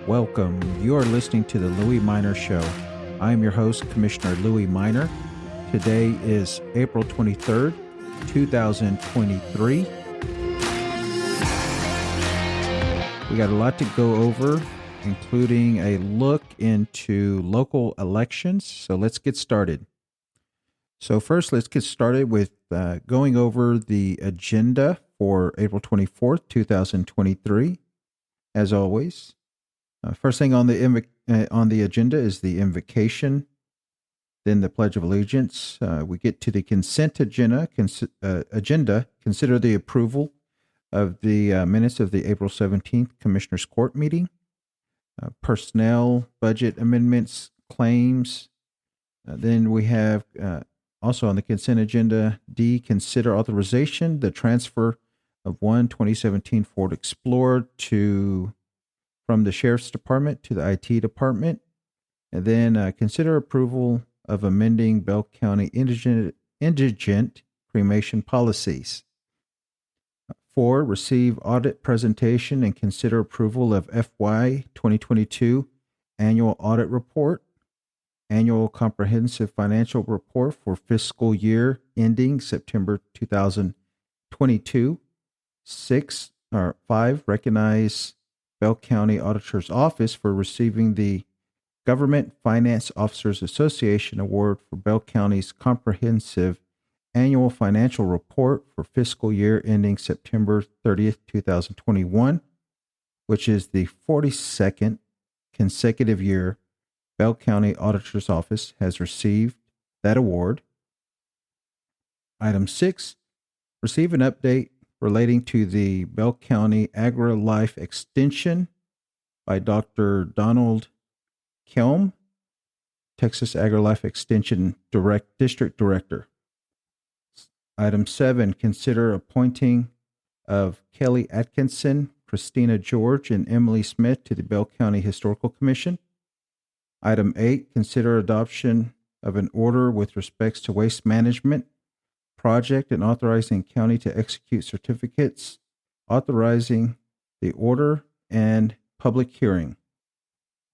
Welcome. You are listening to the Louie Minor Show. I am your host, Commissioner Louie Minor. Today is April 23rd, 2023. We got a lot to go over, including a look into local elections. So let's get started. So first, let's get started with going over the agenda for April 24th, 2023. As always, first thing on the agenda is the invocation, then the Pledge of Allegiance. We get to the consent agenda. Consider the approval of the minutes of the April 17th Commissioners Court meeting. Personnel, budget amendments, claims. Then we have also on the consent agenda, D, consider authorization, the transfer of one 2017 Ford Explorer from the Sheriff's Department to the IT Department. And then consider approval of amending Bell County indigent cremation policies. 4, receive audit presentation and consider approval of FY 2022 annual audit report, annual comprehensive financial report for fiscal year ending September 2022. 5, recognize Bell County Auditor's Office for receiving the Government Finance Officers Association Award for Bell County's comprehensive annual financial report for fiscal year ending September 30th, 2021, which is the 42nd consecutive year Bell County Auditor's Office has received that award. Item 6, receive an update relating to the Bell County Agri-Life Extension by Dr. Donald Kelm, Texas Agri-Life Extension District Director. Item 7, consider appointing of Kelly Atkinson, Christina George, and Emily Smith to the Bell County Historical Commission. Item 8, consider adoption of an order with respects to waste management project and authorizing county to execute certificates, authorizing the order and public hearing.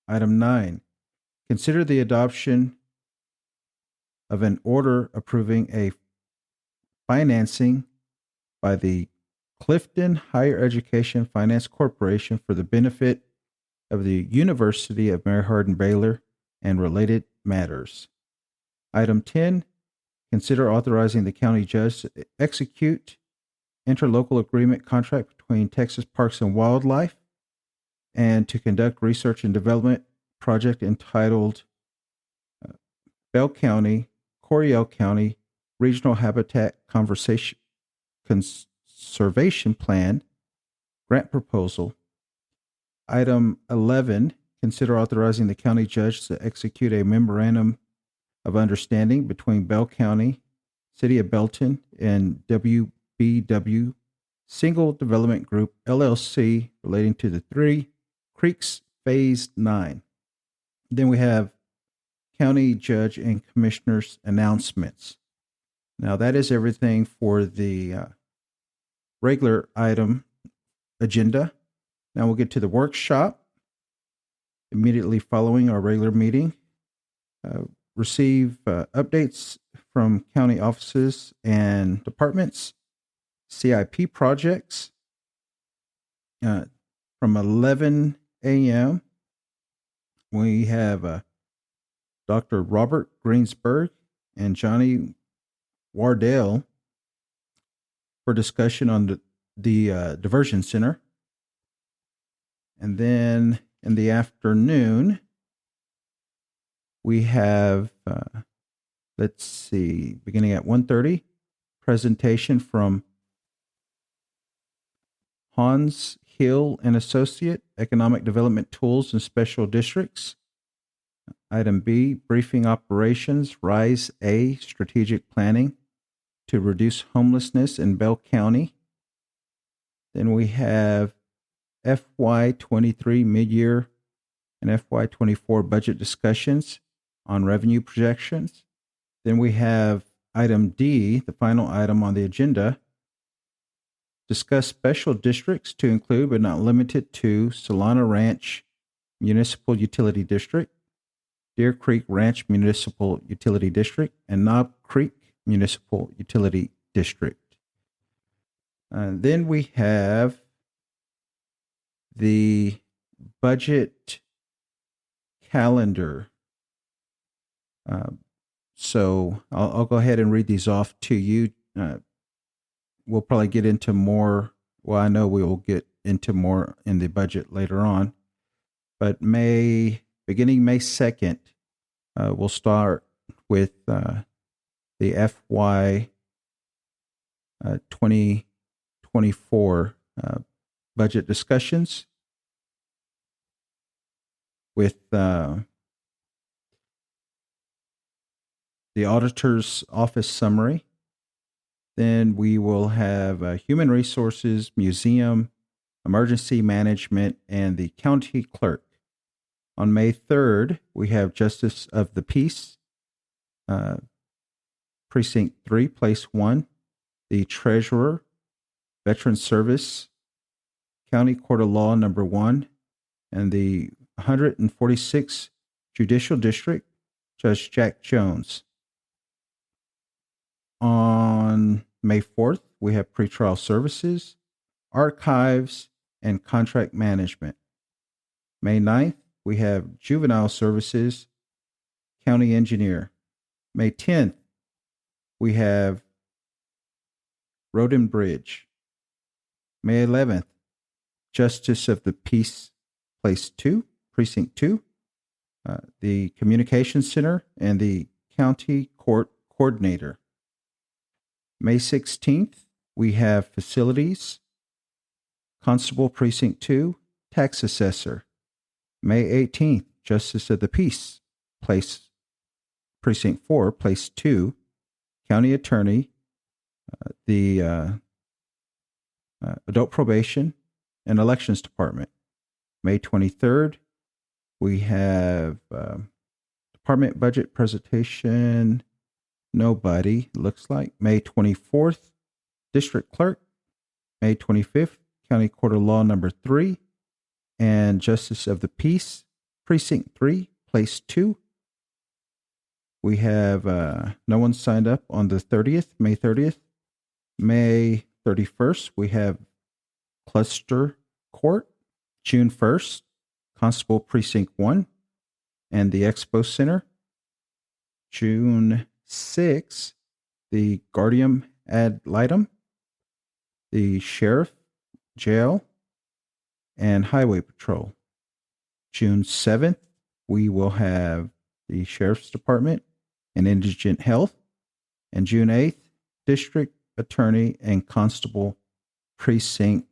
Item 9, consider the adoption of an order approving a financing by the Clifton Higher Education Finance Corporation for the benefit of the University of Mary Hardin-Baylor and related matters. Item 10, consider authorizing the county judge to execute interlocal agreement contract between Texas Parks and Wildlife and to conduct research and development project entitled Bell County, Coryell County Regional Habitat Conservation Plan grant proposal. Item 11, consider authorizing the county judge to execute a memorandum of understanding between Bell County, City of Belton, and WBW Single Development Group, LLC, relating to the Three Creeks Phase 9. Then we have county judge and commissioners' announcements. Now, that is everything for the regular item agenda. Now we'll get to the workshop immediately following our regular meeting. Receive updates from county offices and departments, CIP projects. From 11 a.m., we have Dr. Robert Greensburg and Johnny Wardell for discussion on the diversion center. And then in the afternoon, we have, beginning at 1:30, presentation from Hans Hill and Associate, Economic Development Tools in Special Districts. Item B, briefing operations, RISE A, strategic planning to reduce homelessness in Bell County. Then we have FY23 mid-year and FY24 budget discussions on revenue projections. Then we have item D, the final item on the agenda, discuss special districts to include but not limited to Solana Ranch Municipal Utility District, Deer Creek Ranch Municipal Utility District, and Knob Creek Municipal Utility District. Then we have the budget calendar. So I'll go ahead and read these off to you. We'll probably get into more. Well, I know we will get into more in the budget later on. But beginning May 2nd, we'll start with the FY 2024 budget discussions with the auditor's office summary. Then we will have human resources, museum, emergency management, and the county clerk. On May 3rd, we have Justice of the Peace, Precinct 3, Place 1, the Treasurer, Veteran Service, County Court of Law Number 1, and the 146th Judicial District, Judge Jack Jones. On May 4th, we have pretrial services, archives, and contract management. May 9th, we have juvenile services, county engineer. May 10th, we have road and bridge. May 11th, Justice of the Peace, Place 2, Precinct 2, the Communications Center, and the County Court Coordinator. May 16th, we have facilities, Constable Precinct 2, Tax Assessor. May 18th, Justice of the Peace, Precinct 4, Place 2, County Attorney, the Adult Probation, and Elections Department. May 23rd, we have Department Budget Presentation, nobody, looks like. May 24th, District Clerk. May 25th, County Court of Law Number 3, and Justice of the Peace, Precinct 3, Place 2. We have no one signed up on the 30th, May 30th. May 31st, we have Cluster Court. June 1st, Constable Precinct 1 and the Expo Center. June 6th, the Guardian Ad Litem, the Sheriff, Jail, and Highway Patrol. June 7th, we will have the Sheriff's Department and Indigent Health. And June 8th, District Attorney and Constable Precinct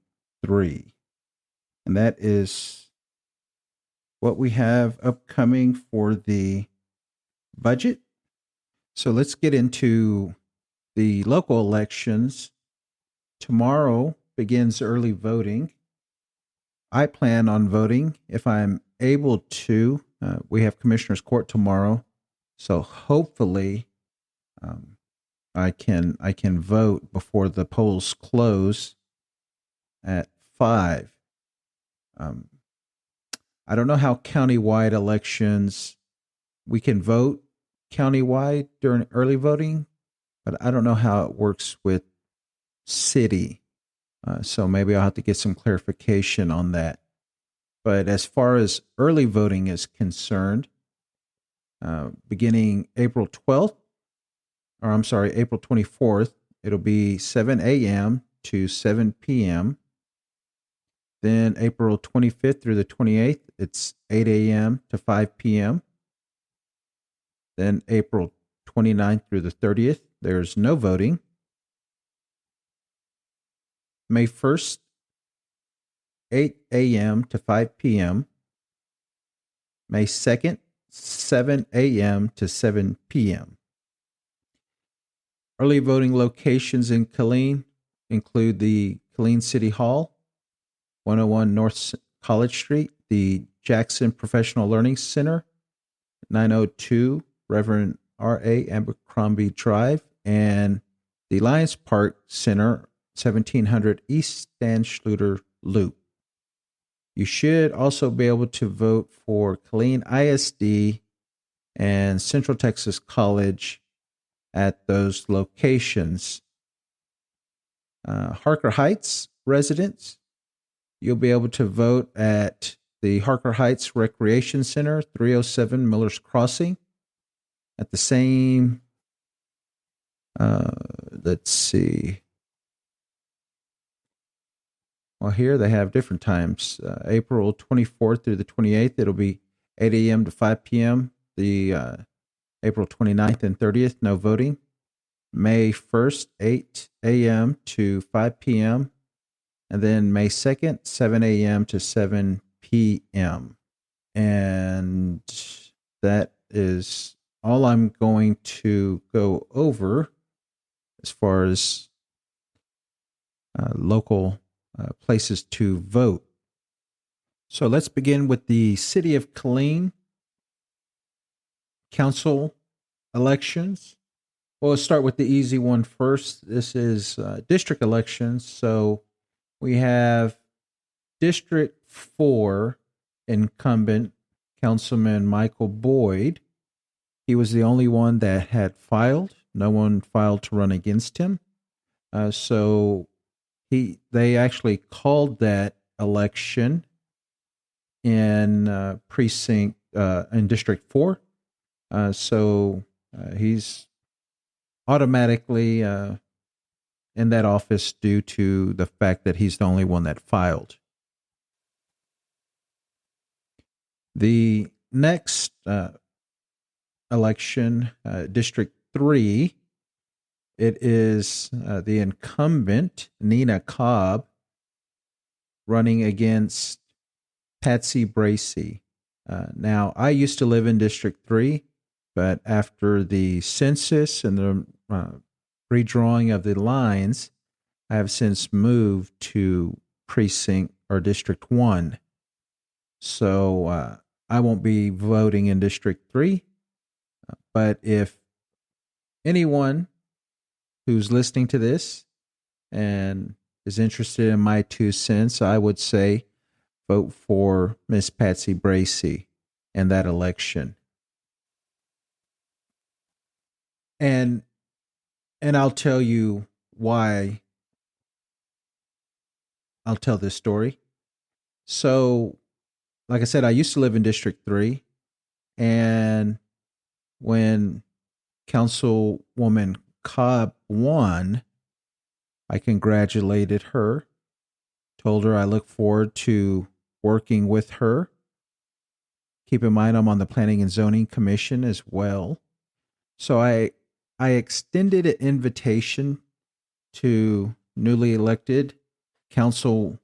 3. And that is what we have upcoming for the budget. So let's get into the local elections. Tomorrow begins early voting. I plan on voting if I'm able to. We have Commissioner's Court tomorrow, so hopefully I can vote before the polls close at 5. I don't know how countywide elections, we can vote countywide during early voting, but I don't know how it works with city. So maybe I'll have to get some clarification on that. But as far as early voting is concerned, beginning April 24th, it'll be 7 a.m. to 7 p.m. Then April 25th through the 28th, it's 8 a.m. to 5 p.m. Then April 29th through the 30th, there's no voting. May 1st, 8 a.m. to 5 p.m. May 2nd, 7 a.m. to 7 p.m. Early voting locations in Killeen include the Killeen City Hall, 101 North College Street, the Jackson Professional Learning Center, 902 Reverend R.A. Abercrombie Drive, and the Lions Park Center, 1700 East Stan Schluter Loop. You should also be able to vote for Killeen ISD and Central Texas College at those locations. Harker Heights residents, you'll be able to vote at the Harker Heights Recreation Center, 307 Miller's Crossing, at the same, let's see. Well, here they have different times. April 24th through the 28th, it'll be 8 a.m. to 5 p.m. The April 29th and 30th, no voting. May 1st, 8 a.m. to 5 p.m. And then May 2nd, 7 a.m. to 7 p.m. And that is all I'm going to go over as far as local places to vote. So let's begin with the City of Killeen council elections. Well, let's start with the easy one first. This is district elections. So we have District 4 incumbent Councilman Michael Boyd. He was the only one that had filed. No one filed to run against him. So they actually called that election in precinct in District 4. So he's automatically in that office due to the fact that he's the only one that filed. The next election, District 3, it is the incumbent, Nina Cobb, running against Patsy Bracy. Now, I used to live in District 3, but after the census and the redrawing of the lines, I have since moved to precinct or District 1. So I won't be voting in District 3. But if anyone who's listening to this and is interested in my 2 cents, I would say vote for Miss Patsy Bracy in that election. And I'll tell you why I'll tell this story. So, like I said, I used to live in District 3, and when Councilwoman Cobb won, I congratulated her, told her I look forward to working with her. Keep in mind, I'm on the Planning and Zoning Commission as well. So I extended an invitation to newly elected council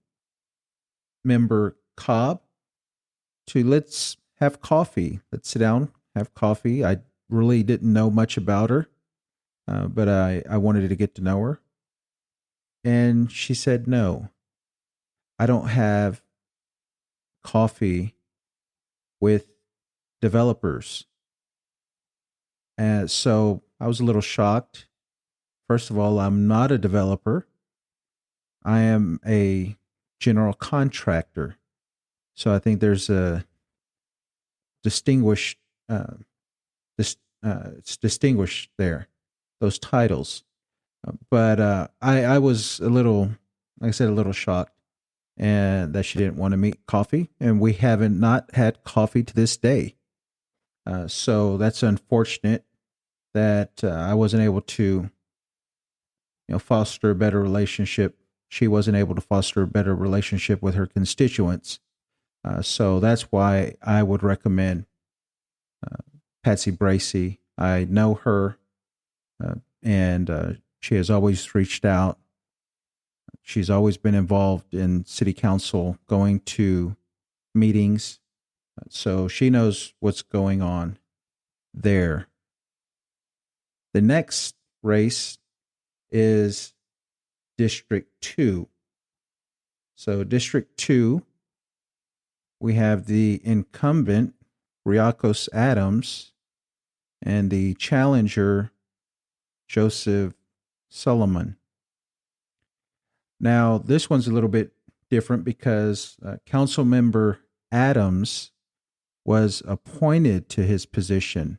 member Cobb to let's have coffee. Let's sit down, have coffee. I really didn't know much about her, but I wanted to get to know her. And she said, no, I don't have coffee with developers. And so I was a little shocked. First of all, I'm not a developer. I am a general contractor. So I think there's a distinguished, it's distinguished there, those titles. But I was a little, like I said, a little shocked, and that she didn't want to meet coffee, and we haven't not had coffee to this day. So that's unfortunate that I wasn't able to, foster a better relationship. She wasn't able to foster a better relationship with her constituents. So that's why I would recommend Patsy Bracy. I know her, and she has always reached out. She's always been involved in city council, going to meetings. So she knows what's going on there. The next race is District 2. So District 2, we have the incumbent, Riakos Adams, and the challenger, Joseph Solomon. Now, this one's a little bit different because council member Adams was appointed to his position.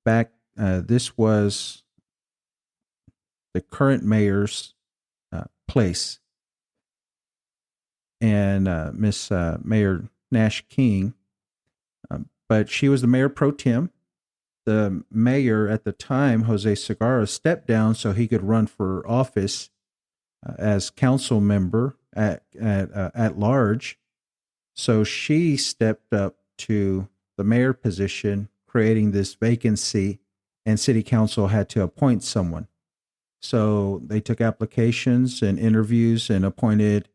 Back, this was the current mayor's place. And Miss Mayor Nash King, but she was the mayor pro tem. The mayor at the time, Jose Segarra, stepped down so he could run for office as council member at large. So she stepped up to the mayor position, creating this vacancy, and city council had to appoint someone. So they took applications and interviews and appointed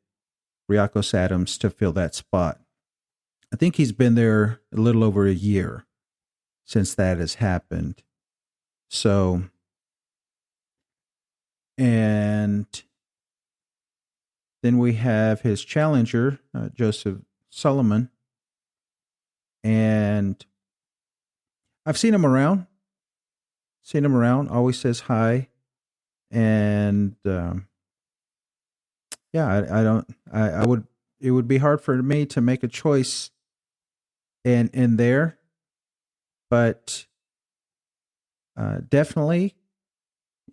Riacos Adams to fill that spot. I think he's been there a little over a year since that has happened. So, and then we have his challenger, Joseph Solomon. And I've seen him around, always says hi. And, yeah, it would be hard for me to make a choice in there, but definitely,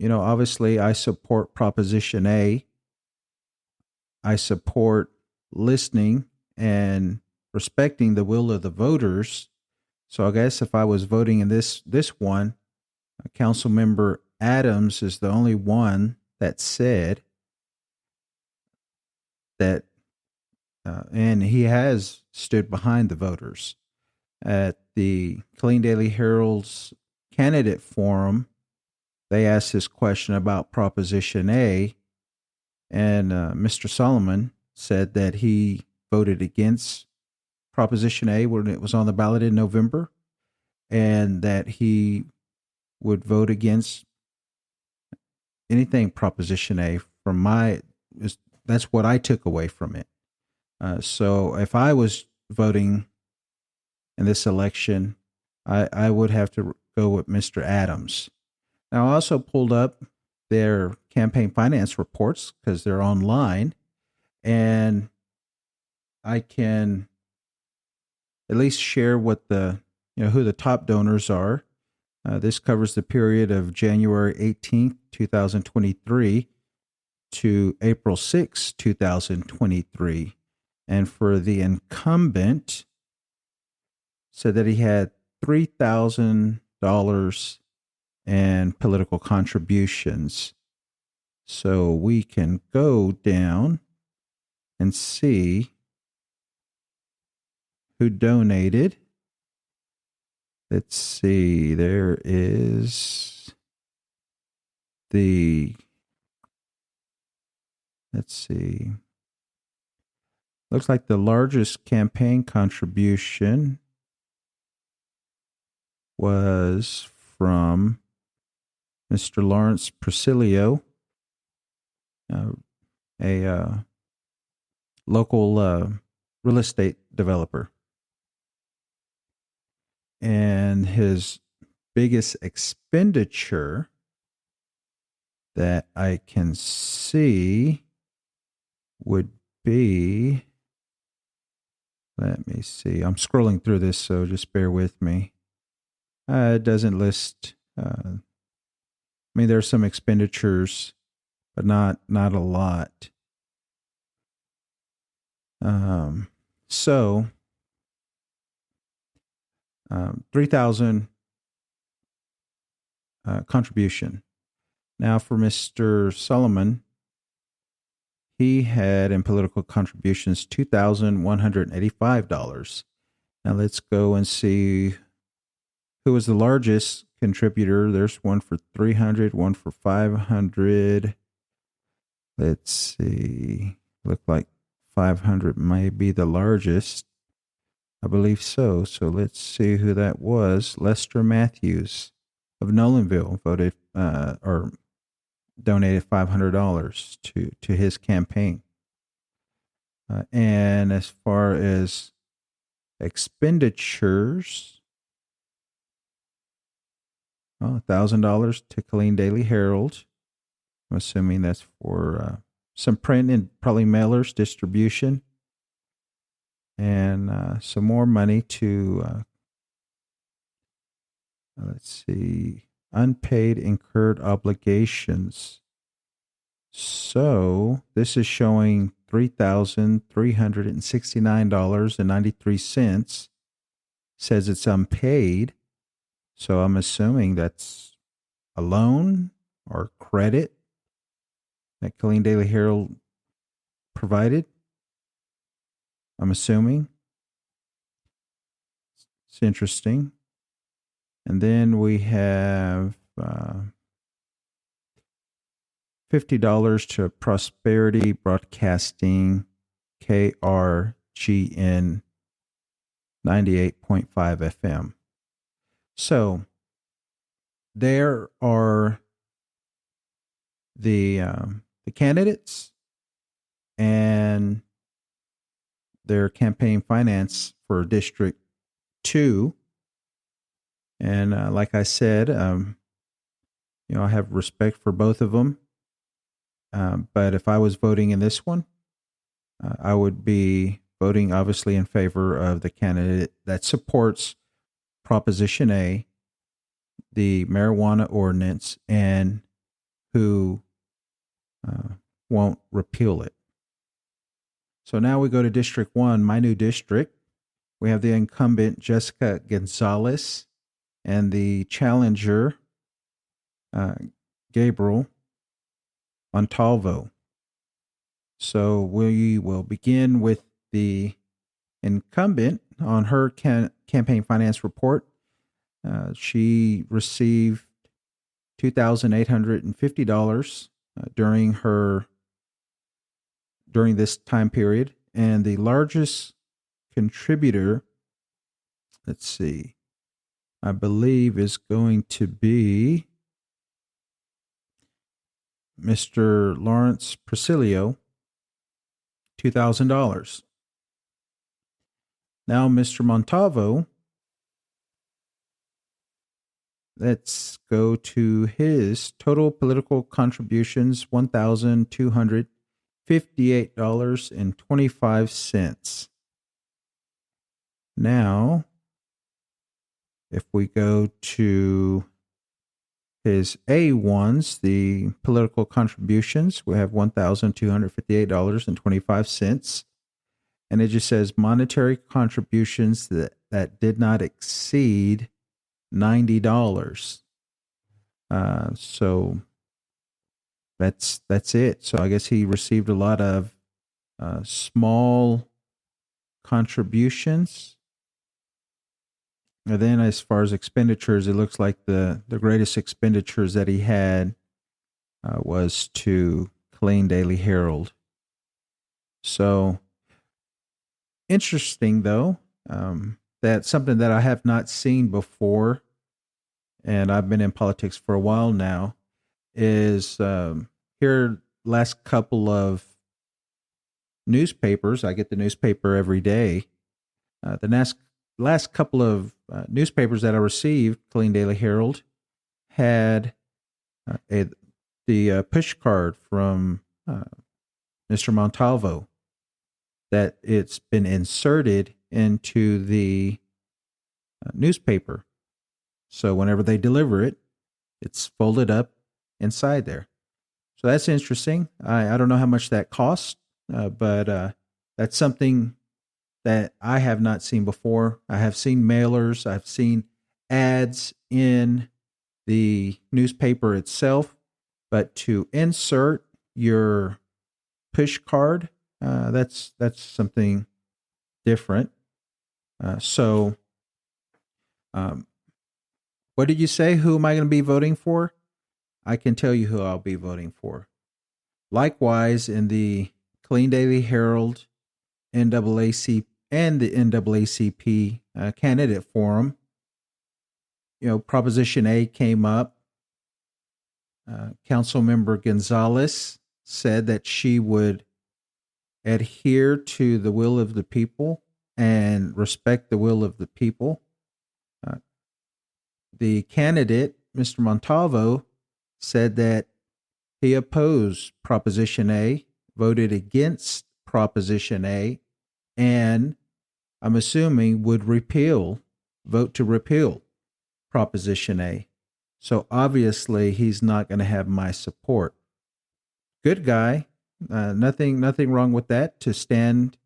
obviously I support Proposition A. I support listening and respecting the will of the voters. So I guess if I was voting in this one, Council Member Adams is the only one that said that, and he has stood behind the voters. At the Killeen Daily Herald's candidate forum, they asked this question about Proposition A, and Mr. Solomon said that he voted against Proposition A when it was on the ballot in November, and that he would vote against anything Proposition A. That's what I took away from it. So if I was voting in this election, I would have to go with Mr. Adams. Now, I also pulled up their campaign finance reports because they're online, and I can at least share what who the top donors are. This covers the period of January 18th, 2023 to April 6th, 2023. And for the incumbent, said that he had $3,000 in political contributions. So we can go down and see who donated. Let's see, there is let's see. Looks like the largest campaign contribution was from Mr. Lawrence Prasilio, a local real estate developer. And his biggest expenditure that I can see would be, let me see, I'm scrolling through this, so just bear with me. It doesn't list, there are some expenditures, but not a lot. So, 3,000 contribution. Now for Mr. Solomon, he had in political contributions $2,185. Now let's go and see who was the largest contributor. There's one for 300, one for 500. Let's see. Look like 500 may be the largest. I believe so. So let's see who that was. Lester Matthews of Nolanville voted or donated $500 to his campaign. And as far as expenditures, $1,000 to Killeen Daily Herald. I'm assuming that's for some print and probably mailers distribution, and some more money to, let's see, unpaid incurred obligations. So this is showing $3,369.93. Says it's unpaid. So I'm assuming that's a loan or credit that Killeen Daily Herald provided. I'm assuming. It's interesting. And then we have $50 to Prosperity Broadcasting, KRGN 98.5 FM. So there are the candidates and their campaign finance for District 2. And like I said, I have respect for both of them. But if I was voting in this one, I would be voting obviously in favor of the candidate that supports Proposition A, the marijuana ordinance, and who won't repeal it. So now we go to District 1, my new district. We have the incumbent Jessica Gonzalez and the challenger Gabriel Montalvo. So we will begin with the incumbent on her campaign finance report. She received $2,850 during this time period, and the largest contributor, let's see, I believe is going to be Mr. Lawrence Prasilio, $2,000. Now, Mr. Montalvo, let's go to his total political contributions, $1,258.25. Now, if we go to his A1s, the political contributions, we have $1,258.25. And it just says monetary contributions that did not exceed $90. So that's it. So I guess he received a lot of small contributions. And then as far as expenditures, it looks like the greatest expenditures that he had was to Killeen Daily Herald. So interesting, though, that's something that I have not seen before, and I've been in politics for a while now, is here last couple of newspapers. I get the newspaper every day. The last couple of newspapers that I received, Killeen Daily Herald, had the push card from Mr. Montalvo that it's been inserted into the newspaper. So whenever they deliver it, it's folded up inside there. So that's interesting. I don't know how much that costs, but that's something that I have not seen before. I have seen mailers. I've seen ads in the newspaper itself, but to insert your push card, that's something different. So what did you say? Who am I going to be voting for? I can tell you who I'll be voting for. Likewise, in the Killeen Daily Herald, NAACP, and the NAACP candidate forum, Proposition A came up. Councilmember Gonzalez said that she would adhere to the will of the people and respect the will of the people. The candidate, Mr. Montalvo, said that he opposed Proposition A, voted against Proposition A, and I'm assuming would vote to repeal Proposition A. So obviously he's not going to have my support. Good guy. Nothing wrong with that, to stand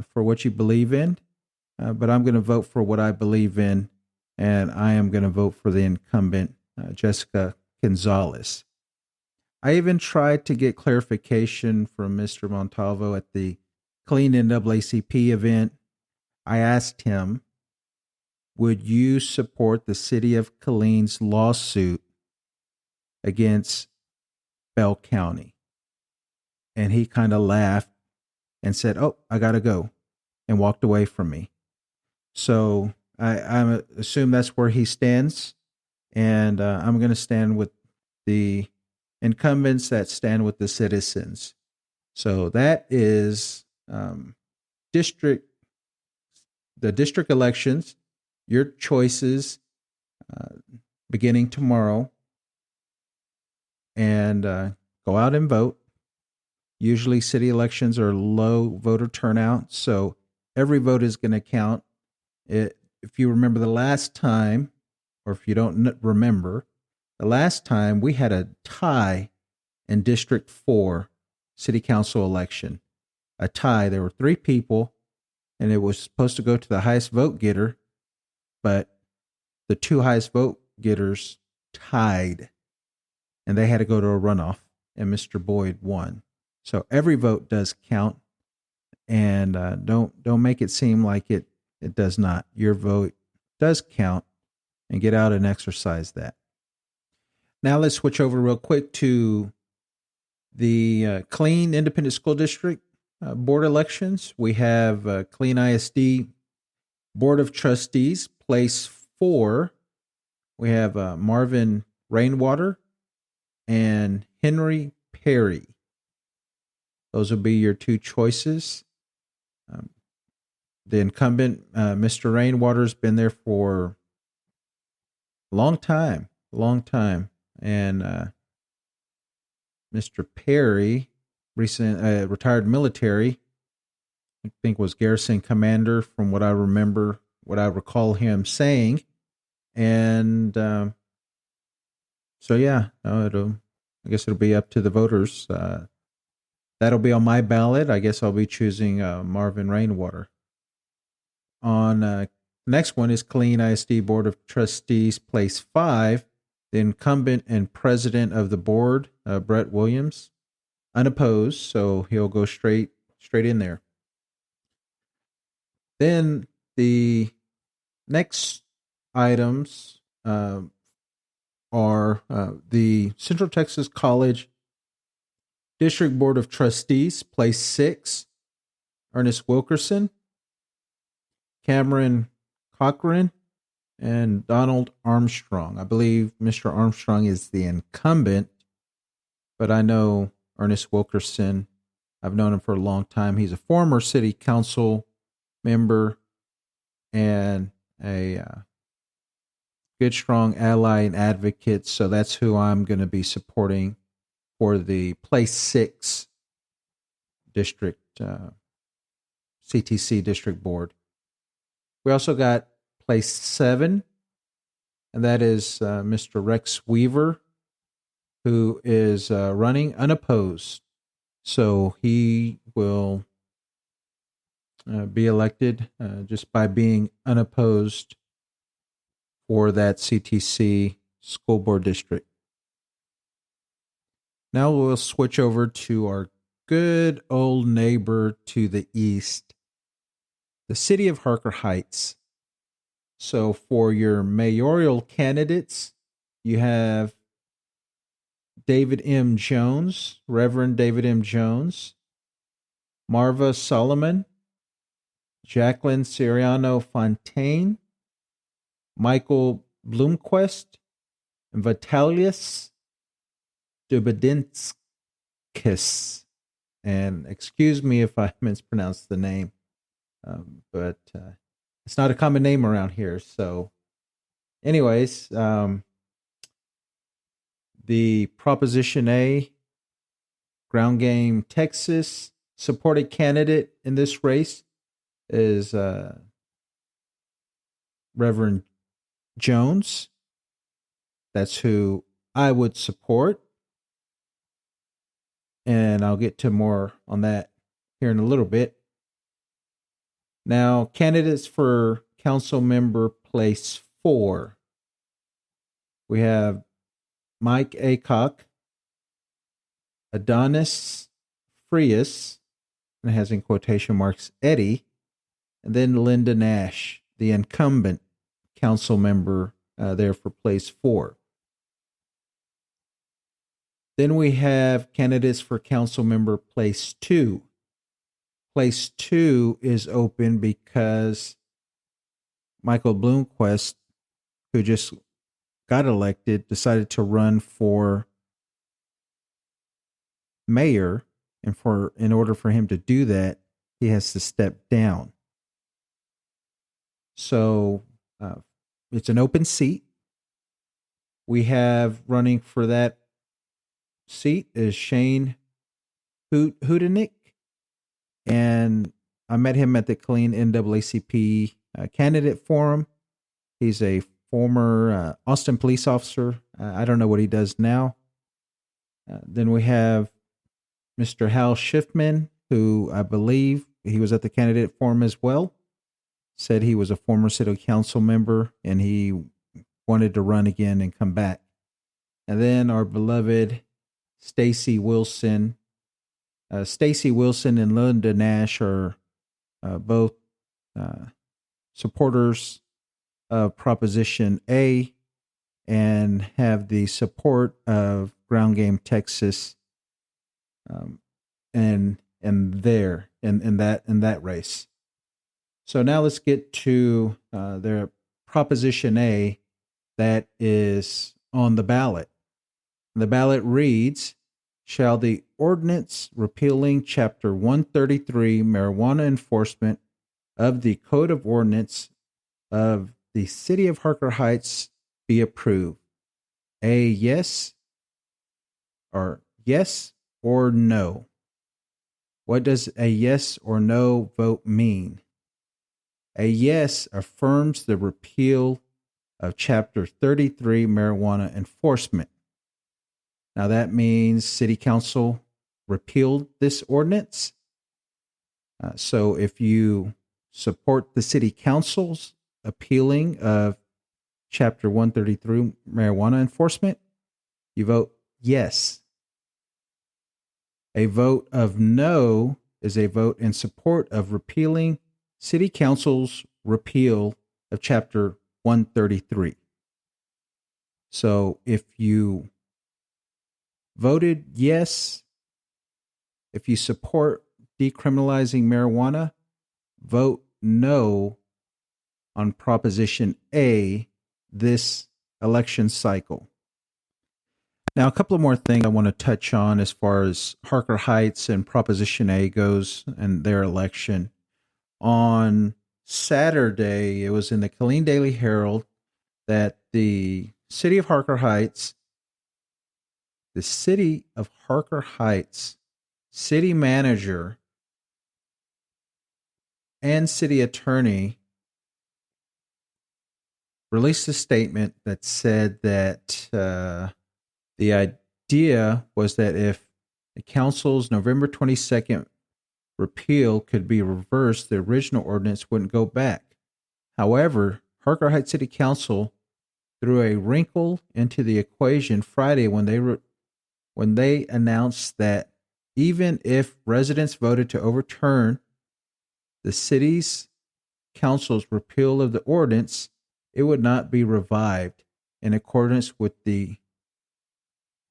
for what you believe in. But I'm going to vote for what I believe in, and I am going to vote for the incumbent, Jessica Gonzalez. I even tried to get clarification from Mr. Montalvo at the Clean NAACP event. I asked him, would you support the city of Killeen's lawsuit against Bell County? And he kind of laughed and said, oh, I got to go, and walked away from me. So I assume that's where he stands. And I'm going to stand with the incumbents that stand with the citizens. So that is the district elections, your choices beginning tomorrow. And go out and vote. Usually city elections are low voter turnout, so every vote is going to count. If you remember the last time, or if you don't remember, the last time we had a tie in District 4 city council election. A tie. There were 3 people, and it was supposed to go to the highest vote getter, but the 2 highest vote getters tied, and they had to go to a runoff, and Mr. Boyd won. So every vote does count, and don't make it seem like it does not. Your vote does count, and get out and exercise that. Now let's switch over real quick to the Clean Independent School District board elections. We have Clean ISD Board of Trustees, place 4. We have Marvin Rainwater and Henry Perry. Those will be your 2 choices. The incumbent, Mr. Rainwater's been there for a long time. And Mr. Perry, recent retired military, I think was garrison commander from what I remember, what I recall him saying. And so, yeah, I guess it'll be up to the voters. That'll be on my ballot. I guess I'll be choosing Marvin Rainwater. On the next one is Clean ISD Board of Trustees, place 5. The incumbent and president of the board, Brett Williams, unopposed, so he'll go straight in there. Then the next items are the Central Texas College District Board of Trustees, place 6, Ernest Wilkerson, Cameron Cochran, and Donald Armstrong. I believe Mr. Armstrong is the incumbent, but I know Ernest Wilkerson. I've known him for a long time. He's a former city council member and a good, strong ally and advocate. So that's who I'm going to be supporting for the place 6 district, CTC district board. We also got place 7, and that is Mr. Rex Weaver, who is running unopposed. So he will be elected just by being unopposed for that CTC school board district. Now we'll switch over to our good old neighbor to the east, the city of Harker Heights. So for your mayoral candidates, you have David M. Jones, Reverend David M. Jones, Marva Solomon, Jacqueline Siriano Fontaine, Michael Bloomquist, and Vitalius Dubedinskis. And excuse me if I mispronounced the name, but it's not a common name around here. So anyways, the Proposition A Ground Game Texas supported candidate in this race is Reverend Jones. That's who I would support. And I'll get to more on that here in a little bit. Now, candidates for council member place 4. We have Mike Aycock, Adonis Frias, and it has in quotation marks Eddie, and then Linda Nash, the incumbent council member there for place 4. Then we have candidates for council member place 2. Place 2 is open because Michael Bloomquist, who just got elected, decided to run for mayor, and in order for him to do that, he has to step down. So it's an open seat. We have running for that seat is Shane Houdinick, and I met him at the Clean NAACP candidate forum. He's a former Austin police officer. I don't know what he does now. Then we have Mr. Hal Schiffman, who I believe he was at the candidate forum as well. Said he was a former city council member and he wanted to run again and come back. And then our beloved Stacy Wilson. Stacy Wilson and Linda Nash are both supporters of Proposition A and have the support of Ground Game Texas and there in that race. So now let's get to their Proposition A that is on the ballot. The ballot reads, shall the ordinance repealing Chapter 133 marijuana enforcement of the Code of Ordinance of the City of Harker Heights be approved? A, yes, or no. What does a yes or no vote mean? A yes affirms the repeal of Chapter 33 marijuana enforcement. Now that means City Council repealed this ordinance. So if you support the City Council's appealing of Chapter 133 marijuana enforcement, you vote yes. A vote of no is a vote in support of repealing City Council's repeal of Chapter 133. So if you voted yes, if you support decriminalizing marijuana, vote no on Proposition A this election cycle. Now, a couple of more things I want to touch on as far as Harker Heights and Proposition A goes and their election. On Saturday, it was in the Killeen Daily Herald that the city of Harker Heights, city manager and city attorney released a statement that said that the idea was that if the council's November 22nd repeal could be reversed, the original ordinance wouldn't go back. However, Harker Heights City Council threw a wrinkle into the equation Friday when they announced that even if residents voted to overturn the city's council's repeal of the ordinance, it would not be revived in accordance with the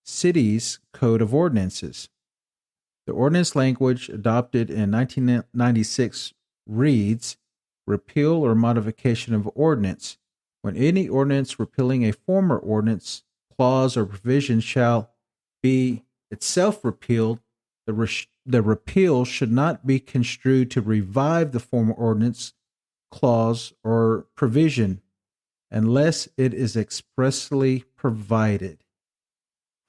city's Code of Ordinances. The ordinance language adopted in 1996 reads, repeal or modification of ordinance. When any ordinance repealing a former ordinance, clause, or provision shall be itself repealed, the repeal should not be construed to revive the former ordinance, clause, or provision unless it is expressly provided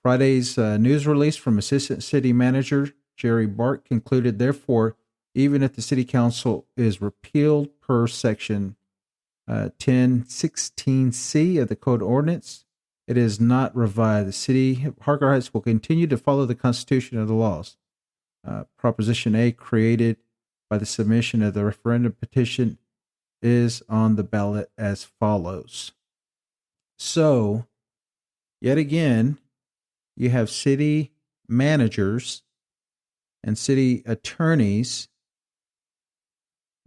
Friday's news release from Assistant City Manager Jerry Bart concluded, therefore, even if the City Council is repealed per Section 1016C of the Code Ordinance, it is not revived. The City of Harker Heights will continue to follow the Constitution and the laws. Proposition A, created by the submission of the referendum petition, is on the ballot as follows. So, yet again, you have city managers and city attorneys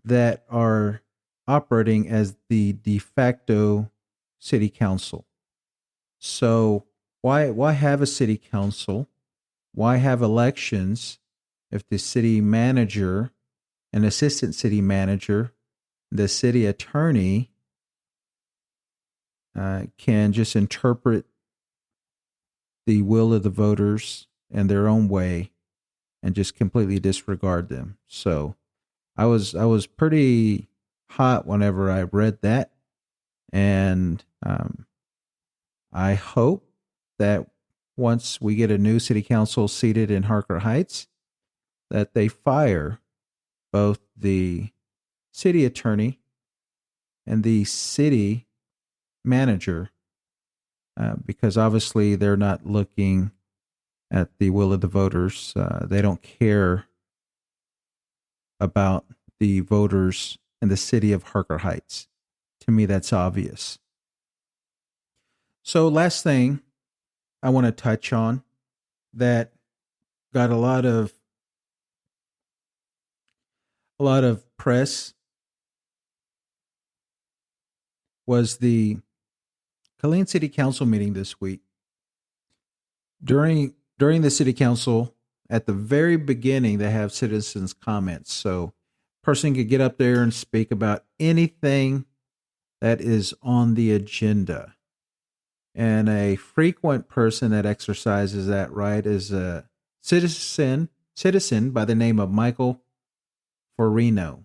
that are operating as the de facto city council. So why have a city council? Why have elections if the city manager, an assistant city manager, the city attorney can just interpret the will of the voters in their own way and just completely disregard them? So I was pretty hot whenever I read that, and I hope that once we get a new city council seated in Harker Heights, that they fire both the city attorney and the city manager, because obviously they're not looking at the will of the voters. They don't care about the voters in the city of Harker Heights. To me, that's obvious. So last thing I want to touch on that got a lot of press was the Killeen City Council meeting this week. During the city council, at the very beginning, they have citizens' comments. So person could get up there and speak about anything that is on the agenda. And a frequent person that exercises that right is a citizen by the name of Michael Farino.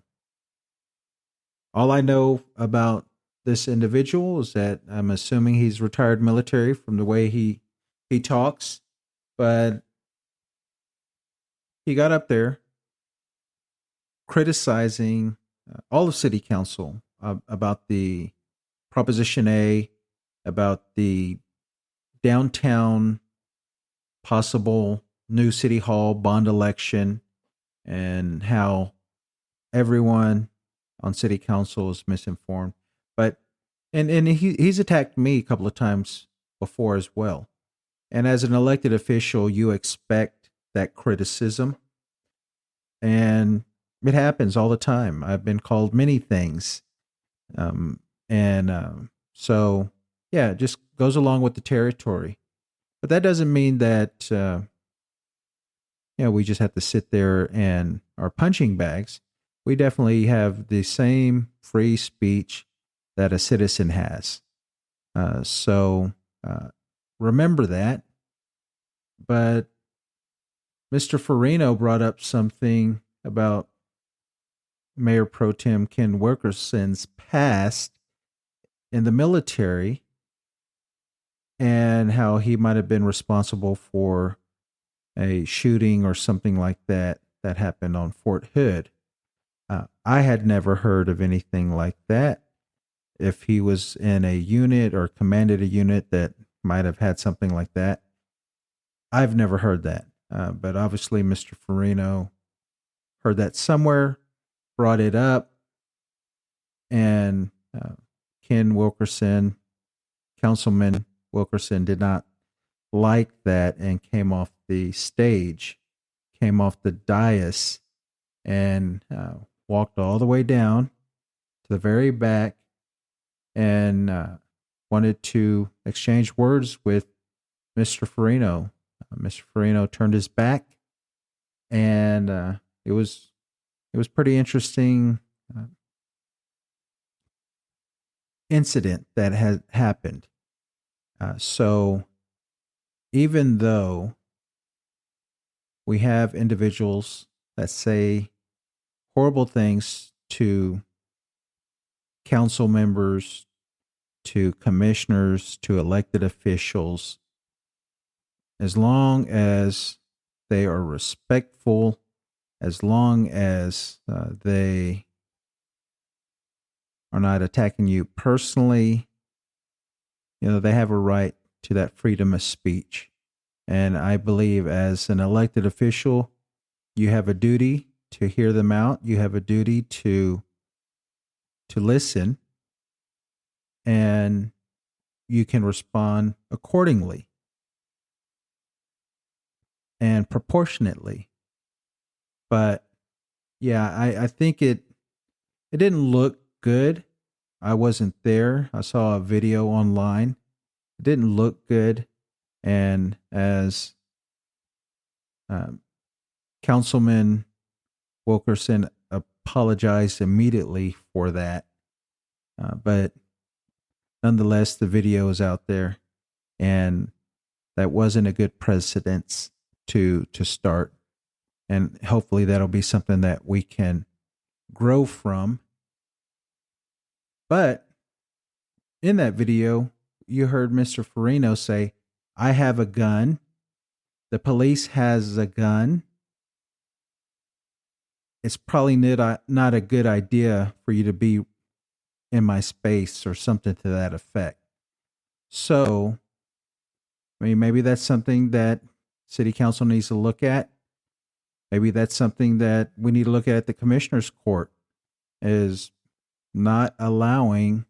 All I know about this individual is that I'm assuming he's retired military from the way he talks, but he got up there criticizing all of city council about the Proposition A, about the downtown possible new city hall bond election, and how everyone on city council is misinformed. But and he's attacked me a couple of times before as well. And as an elected official, you expect that criticism, and it happens all the time. I've been called many things, so yeah, it just goes along with the territory. But that doesn't mean that we just have to sit there and our punching bags. We definitely have the same free speech that a citizen has. So remember that. But Mr. Farino brought up something about Mayor Pro Tem Ken Wilkerson's past in the military and how he might have been responsible for a shooting or something like that happened on Fort Hood. I had never heard of anything like that. If he was in a unit or commanded a unit that might have had something like that, I've never heard that. But obviously, Mr. Farino heard that somewhere, brought it up, and Ken Wilkerson, Councilman Wilkerson, did not like that and came off the stage, came off the dais, and walked all the way down to the very back and wanted to exchange words with Mr. Farino. Mr. Farino turned his back, and it was pretty interesting incident that had happened. So even though we have individuals that say horrible things to council members, to commissioners, to elected officials, as long as they are respectful, as long as they are not attacking you personally, they have a right to that freedom of speech. And I believe as an elected official, you have a duty to hear them out. You have a duty to listen, and you can respond accordingly and proportionately. But yeah, I think it didn't look good. I wasn't there. I saw a video online. It didn't look good. And as Councilman Wilkerson apologized immediately for that. But nonetheless, the video is out there, and that wasn't a good precedence to start. And hopefully that'll be something that we can grow from. But in that video, you heard Mr. Farino say, I have a gun. The police has a gun. It's probably not a good idea for you to be in my space or something to that effect. So, I mean, maybe that's something that city council needs to look at. Maybe that's something that we need to look at the commissioner's court, is not allowing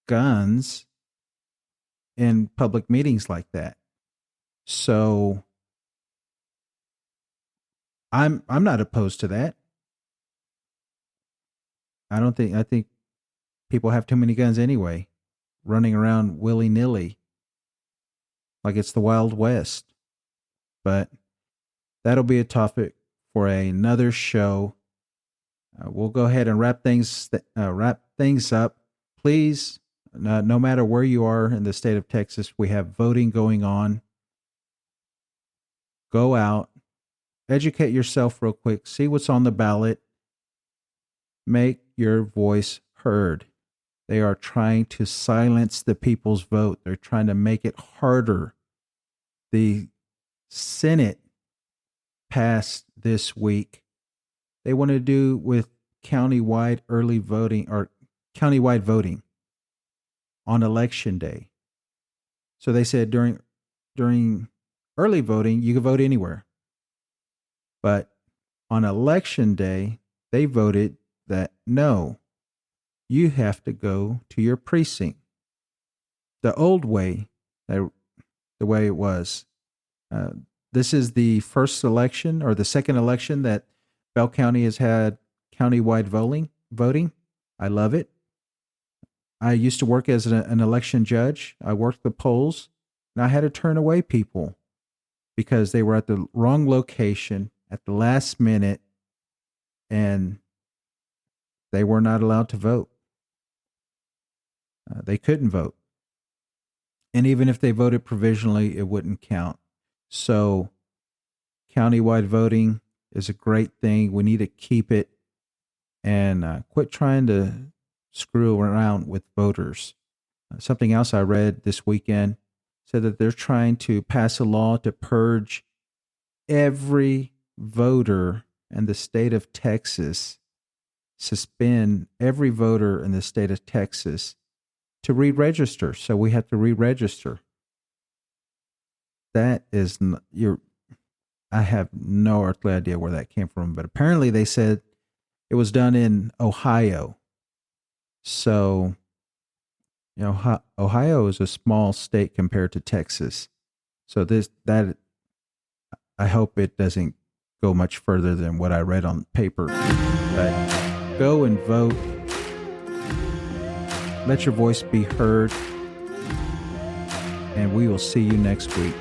guns in public meetings like that. So I'm not opposed to that. I think people have too many guns anyway, running around willy-nilly like it's the Wild West. But that'll be a topic for another show. We'll go ahead and wrap things up. Please, no matter where you are in the state of Texas, we have voting going on. Go out, educate yourself real quick, see what's on the ballot. Make your voice heard. They are trying to silence the people's vote. They're trying to make it harder. The Senate passed this week. They want to do with countywide early voting or countywide voting on election day. So they said during early voting, you can vote anywhere. But on election day, they voted that no, you have to go to your precinct. The old way, the way it was. This is the first election or the second election that Bell County has had countywide voting. I love it. I used to work as an election judge. I worked the polls, and I had to turn away people because they were at the wrong location at the last minute, and they were not allowed to vote. They couldn't vote. And even if they voted provisionally, it wouldn't count. So countywide voting is a great thing. We need to keep it and quit trying to screw around with voters. Something else I read this weekend said that they're trying to pass a law to purge every voter in the state of Texas, suspend every voter in the state of Texas to re-register. So we have to re-register. That is I have no earthly idea where that came from, but apparently they said it was done in Ohio. So, Ohio is a small state compared to Texas. So I hope it doesn't go much further than what I read on paper. But go and vote. Let your voice be heard. And we will see you next week.